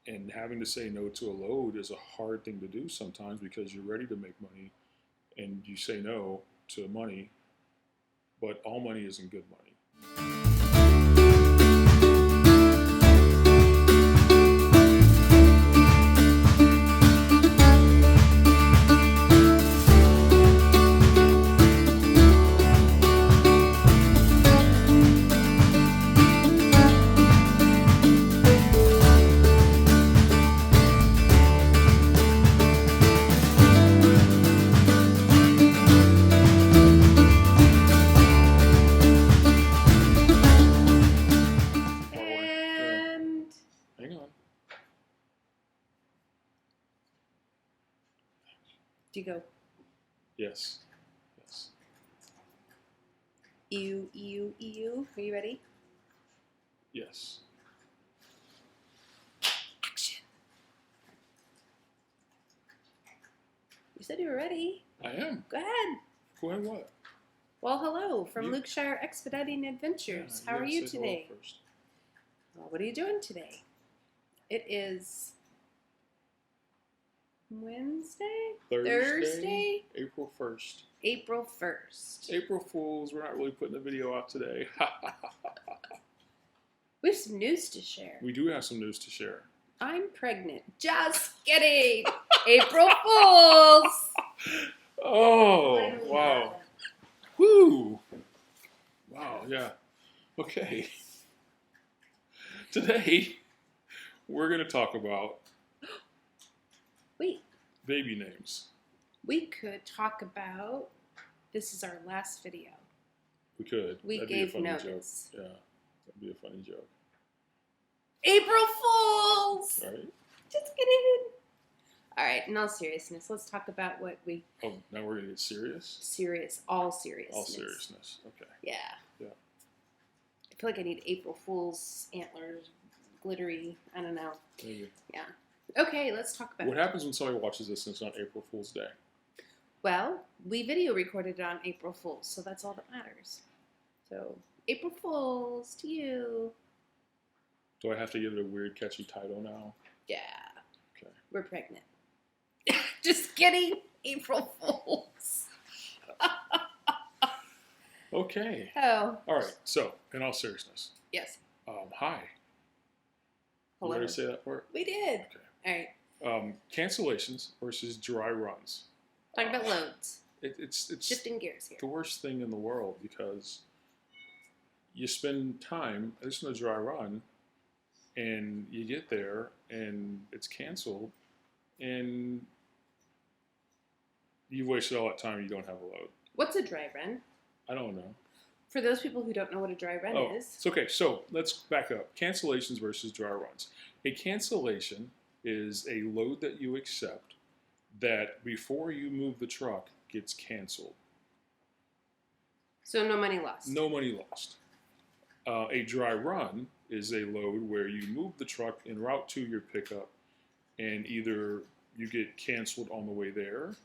And having to say no to a load is a hard thing to do sometimes because you're ready to make money and you say no to money, but all money isn't good money. Do you go? Yes. Yes. Ew. Are you ready? Yes. Action. You said you were ready. I am. Go ahead. Go ahead, what? Well, hello from Louqshire Expediting Adventures. How are you today? Well, what are you doing today? It is Wednesday? Thursday? April 1st. April 1st. April Fools. We're not really putting a video out today. We have some news to share. We do have some news to share. I'm pregnant. Just kidding. April Fools. Oh, wow. Woo. Wow, yeah. Okay. Today, we're going to talk about Wait. baby names. We could talk about, this is our last video. We could. We That'd gave be a funny notice. Joke. Yeah, that'd be a funny joke. April Fools! Right? Just kidding. All right, in all seriousness, let's talk about what we... Oh, now we're going to get serious? All seriousness. All seriousness, okay. Yeah. Yeah. I feel like I need April Fool's antlers, glittery, I don't know. Maybe. Yeah. Okay, let's talk about What happens when somebody watches this and it's on April Fool's Day? Well, we video recorded it on April Fool's, so that's all that matters. So, April Fool's to you. Do I have to give it a weird, catchy title now? Yeah. Okay. We're pregnant. Just kidding. April Fools. Okay. Oh. All right. So, in all seriousness. Yes. Hi. Hello. You ready to say that part? We did. Okay. All right. Cancellations versus dry runs. Talking about loads. It's Shifting gears here. the worst thing in the world because you spend time, at least in a dry run, and you get there and it's canceled and you've wasted all that time and you don't have a load. What's a dry run? I don't know. For those people who don't know what a dry run is. It's okay. So let's back up. Cancellations versus dry runs. A cancellation is a load that you accept that before you move the truck gets canceled. So no money lost. No money lost. A dry run is a load where you move the truck en route to your pickup and either you get canceled on the way there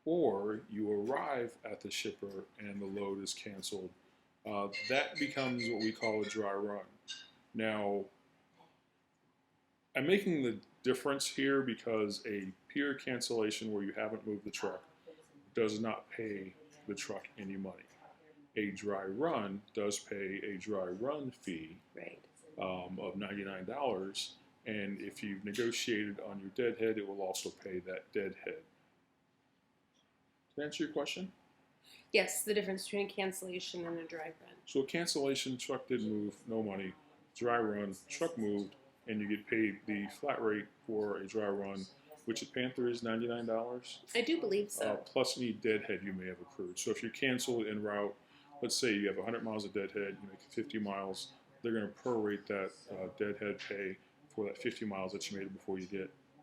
or you arrive at the shipper and the load is canceled. That becomes what we call a dry run. Now, I'm making the difference here because a pure cancellation where you haven't moved the truck does not pay the truck any money. A dry run does pay a dry run fee of $99, and if you've negotiated on your deadhead, it will also pay that deadhead. Did I answer your question? Yes, the difference between a cancellation and a dry run. So a cancellation, truck didn't move, no money. Dry run, truck moved, and you get paid the flat rate for a dry run, which at Panther is $99. I do believe so. Plus any deadhead you may have accrued. So if you're canceled en route, let's say you have 100 miles of deadhead, you make 50 miles, they're going to prorate that deadhead pay for that 50 miles that you made before you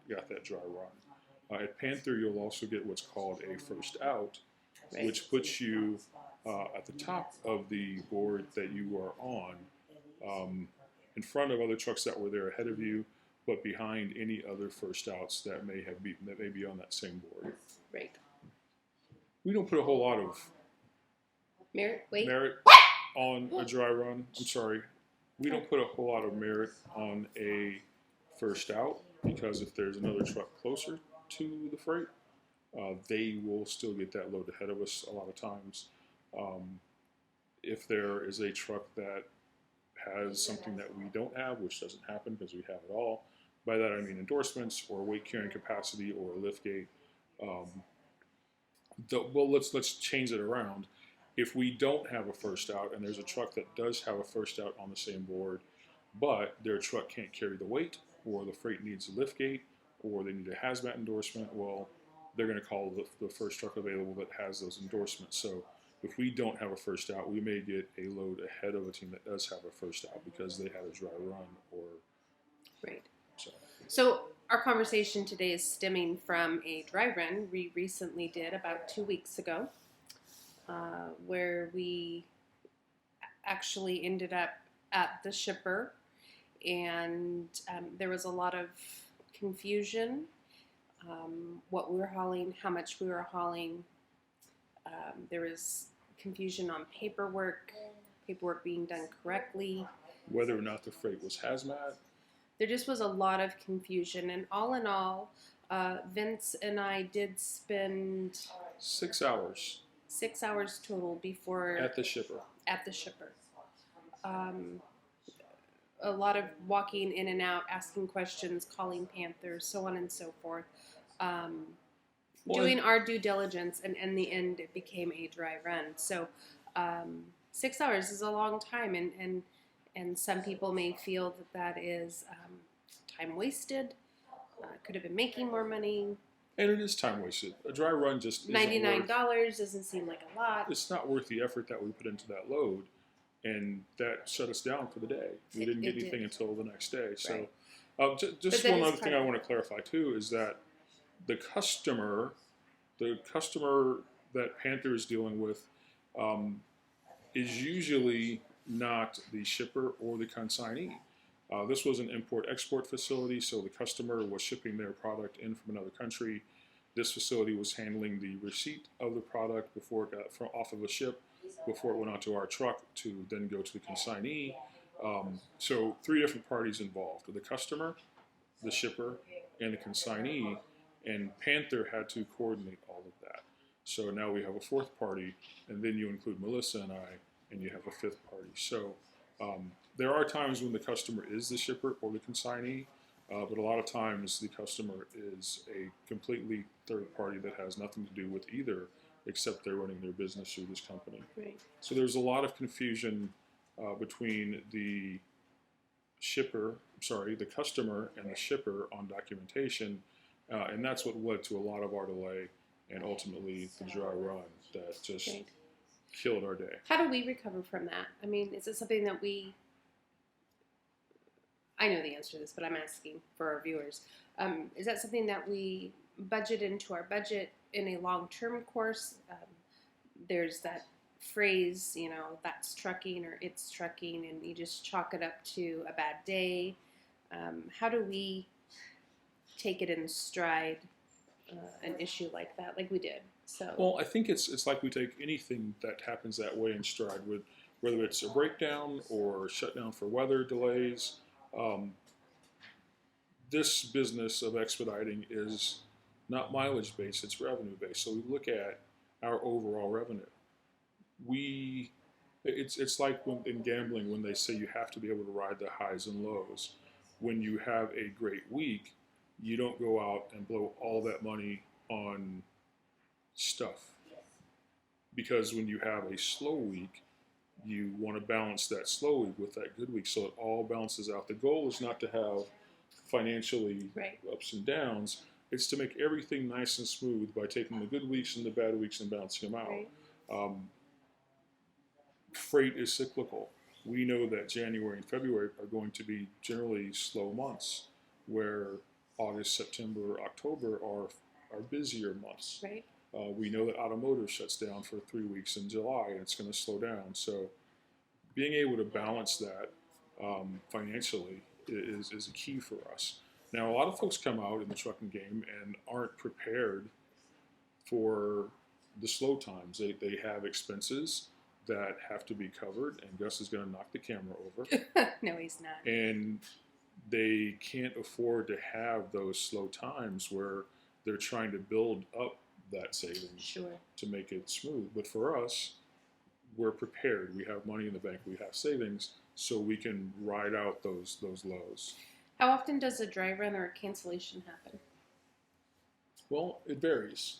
got that dry run. At Panther, you'll also get what's called a first out, which puts you at the top of the board that you are on, in front of other trucks that were there ahead of you, but behind any other first outs that may be on that same board. Right. We don't put a whole lot of merit on a dry run. I'm sorry. We don't put a whole lot of merit on a first out because if there's another truck closer to the freight, they will still get that load ahead of us a lot of times. If there is a truck that has something that we don't have, which doesn't happen because we have it all, by that I mean endorsements or weight carrying capacity or a lift gate. Well, let's change it around. If we don't have a first out and there's a truck that does have a first out on the same board, but their truck can't carry the weight, or the freight needs a lift gate, or they need a hazmat endorsement, well, they're going to call the first truck available that has those endorsements. So if we don't have a first out, we may get a load ahead of a team that does have a first out because they had a dry run or. Right. So. So our conversation today is stemming from a dry run we recently did about 2 weeks ago, where we actually ended up at the shipper, and there was a lot of confusion, what we were hauling, how much we were hauling. There was confusion on paperwork being done correctly. Whether or not the freight was hazmat. There just was a lot of confusion, and all in all, Vince and I did spend 6 hours. 6 hours total before At the shipper. A lot of walking in and out, asking questions, calling Panther, so on and so forth. Doing our due diligence, and in the end, it became a dry run. So 6 hours is a long time, and some people may feel that is time wasted. Could have been making more money. And it is time wasted. A dry run just isn't $99 doesn't seem like a lot. It's not worth the effort that we put into that load, and that shut us down for the day. We didn't get anything until the next day. So Right. just one other thing I want to clarify too is that the customer that Panther is dealing with is usually not the shipper or the consignee. This was an import-export facility, so the customer was shipping their product in from another country. This facility was handling the receipt of the product before it got off of a ship, before it went onto our truck to then go to the consignee. So 3 different parties involved: the customer, the shipper, and the consignee. And Panther had to coordinate all of that. So now we have a 4th party, and then you include Melissa and I, and you have a 5th party. So there are times when the customer is the shipper or the consignee, but a lot of times the customer is a completely third party that has nothing to do with either, except they're running their business through this company. Right. So there's a lot of confusion between the customer and the shipper on documentation, and that's what led to a lot of our delay and ultimately the dry run that just killed our day. How do we recover from that? I mean, is it something that I know the answer to this, but I'm asking for our viewers. Is that something that we budget into our budget in a long-term course? There's that phrase, that's trucking or it's trucking, and you just chalk it up to a bad day. How do we take it in stride, an issue like that, like we did? Well, I think it's like we take anything that happens that way in stride, whether it's a breakdown or shutdown for weather delays. This business of expediting is not mileage based, it's revenue based. So we look at our overall revenue. It's like in gambling when they say you have to be able to ride the highs and lows. When you have a great week, you don't go out and blow all that money on stuff. Because when you have a slow week, you want to balance that slow week with that good week so it all balances out. The goal is not to have financially ups and downs. It's to make everything nice and smooth by taking the good weeks and the bad weeks and balancing them out. Freight is cyclical. We know that January and February are going to be generally slow months, where August, September, October are busier months. Right. We know that automotive shuts down for 3 weeks in July, and it's going to slow down. So being able to balance that financially is a key for us. Now, a lot of folks come out in the trucking game and aren't prepared for the slow times. They have expenses that have to be covered, and Gus is going to knock the camera over. No, he's not. And they can't afford to have those slow times where they're trying to build up that savings Sure. to make it smooth. But for us, we're prepared. We have money in the bank. We have savings, so we can ride out those lows. How often does a dry run or a cancellation happen? Well, it varies.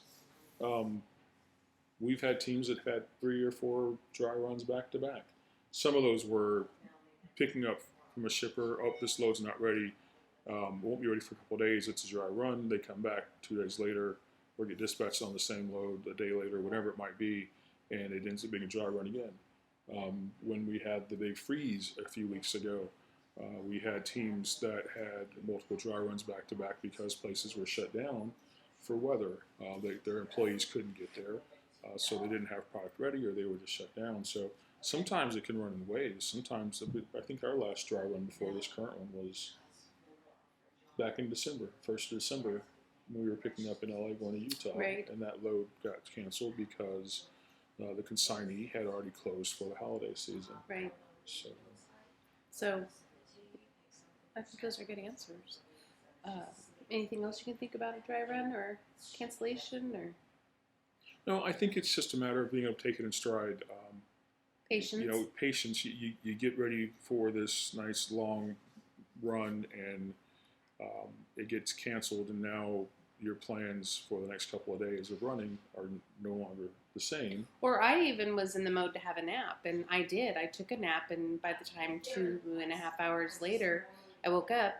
We've had teams that had 3 or 4 dry runs back to back. Some of those were picking up from a shipper. Oh, this load's not ready. Won't be ready for a couple of days. It's a dry run. They come back 2 days later, or get dispatched on the same load a day later, whatever it might be, and it ends up being a dry run again. When we had the big freeze a few weeks ago, we had teams that had multiple dry runs back to back because places were shut down for weather. Their employees couldn't get there, so they didn't have product ready, or they were just shut down. So sometimes it can run in waves. Sometimes, I think our last dry run before this current one was back in December, 1st of December, when we were picking up in LA going to Utah. Right. And that load got canceled because the consignee had already closed for the holiday season. Right. So I think those are good answers. Anything else you can think about a dry run or cancellation or No, I think it's just a matter of being able to take it in stride. patience? Patience. You get ready for this nice long run, and it gets canceled, and now your plans for the next couple of days of running are no longer the same. Or I even was in the mode to have a nap, and I did. I took a nap, and by the time 2.5 hours later, I woke up.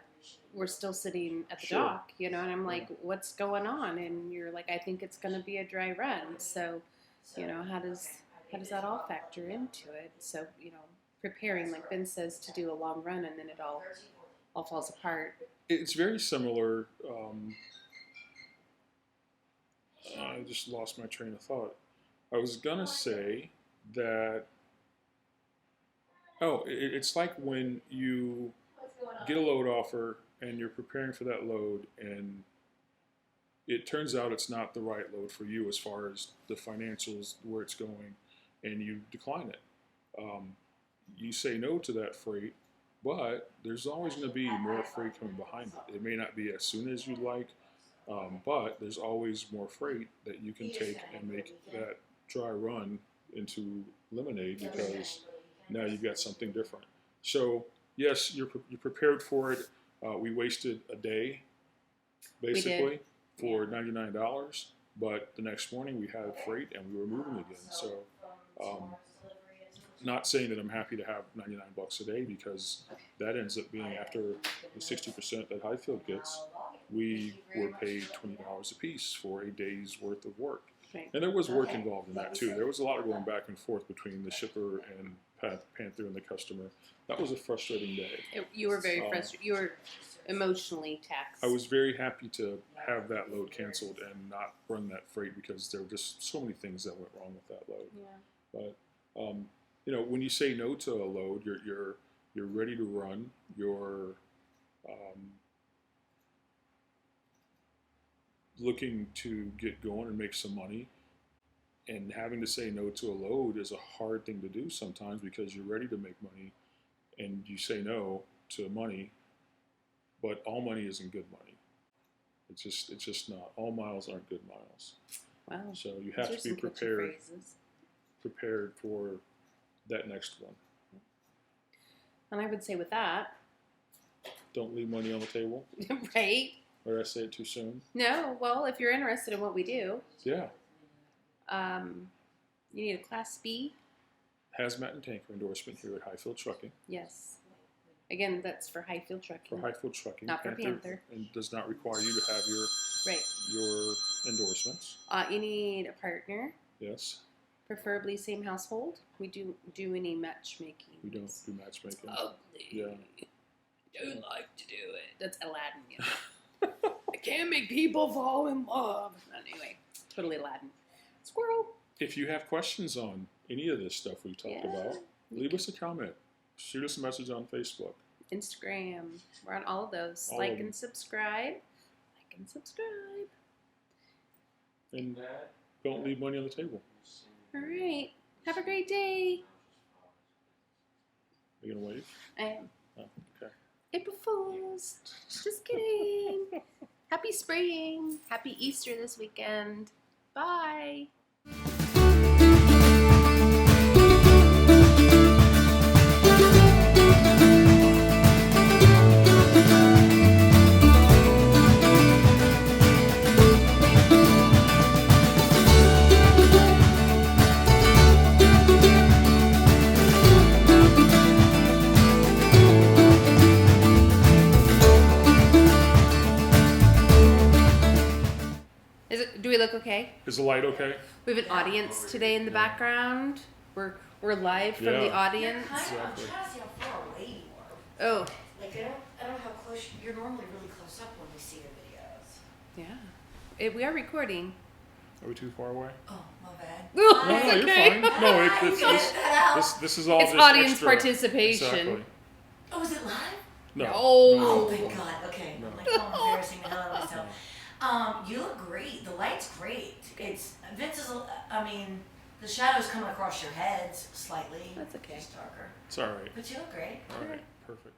We're still sitting at the Sure. dock, and I'm like, what's going on? And you're like, I think it's going to be a dry run. So, how does that all factor into it? So, preparing, like Ben says, to do a long run, and then it all falls apart. It's very similar. I just lost my train of thought. I was gonna say that. Oh, it's like when you get a load offer and you're preparing for that load, and it turns out it's not the right load for you as far as the financials, where it's going, and you decline it. You say no to that freight, but there's always going to be more freight coming behind it. It may not be as soon as you'd like, but there's always more freight that you can take and make that dry run into lemonade, because now you've got something different. So yes, you're prepared for it. We wasted a day, basically, for $99, but the next morning we had freight and we were moving again. So, not saying that I'm happy to have $99 a day, because that ends up being, after the 60% that Hyfield gets, we were paid $20 a piece for a day's worth of work. Right. And there was work involved in that too. There was a lot of going back and forth between the shipper and Panther and the customer. That was a frustrating day. You were very frustrated. You were emotionally taxed. I was very happy to have that load canceled and not run that freight, because there were just so many things that went wrong with that load. Yeah. But when you say no to a load, you're ready to run. You're looking to get going and make some money, and having to say no to a load is a hard thing to do sometimes, because you're ready to make money and you say no to money, but all money isn't good money. It's just not. All miles aren't good miles. Wow. So you have to be prepared for that next one. And I would say with that, Don't leave money on the table. right? Or did I say it too soon? No, well, if you're interested in what we do, Yeah. You need a Class B. Hazmat and tanker endorsement here at Hyfield Trucking. Yes. Again, that's for Hyfield Trucking. For Hyfield Trucking. Not for Panther. And does not require you to have your endorsements. You need a partner, Yes. preferably same household. We do any matchmaking. We don't do matchmaking. Ugly. Yeah. Don't like to do it. That's Aladdin. I can't make people fall in love. Anyway, totally Aladdin. Squirrel. If you have questions on any of this stuff we've talked about, leave us a comment. Shoot us a message on Facebook. Instagram. We're on all of those. All like of them. and subscribe. Like and subscribe. And don't leave money on the table. All right. Have a great day. Are you going to wave? I am. Oh, okay. April Fools. Just kidding. Happy spring. Happy Easter this weekend. Bye. Do we look okay? Is the light okay? We have an audience today in the background. We're live from the audience. I'm trying to see how far away you are. Oh, Like I don't know how close you're normally really close up when we see your videos. yeah. We are recording. Are we too far away? Oh, my bad. No, No, it's you're okay. fine. No, this is all It's just audience extra. participation. Exactly. Oh, is it live? No. Oh, No. thank God. Okay. I'm like, oh, I'm embarrassing the hell out of myself. You look great. The light's great. It's Vince is. The shadow's coming across your heads slightly. That's okay. It's darker, It's all right. but you look great. All right. Perfect.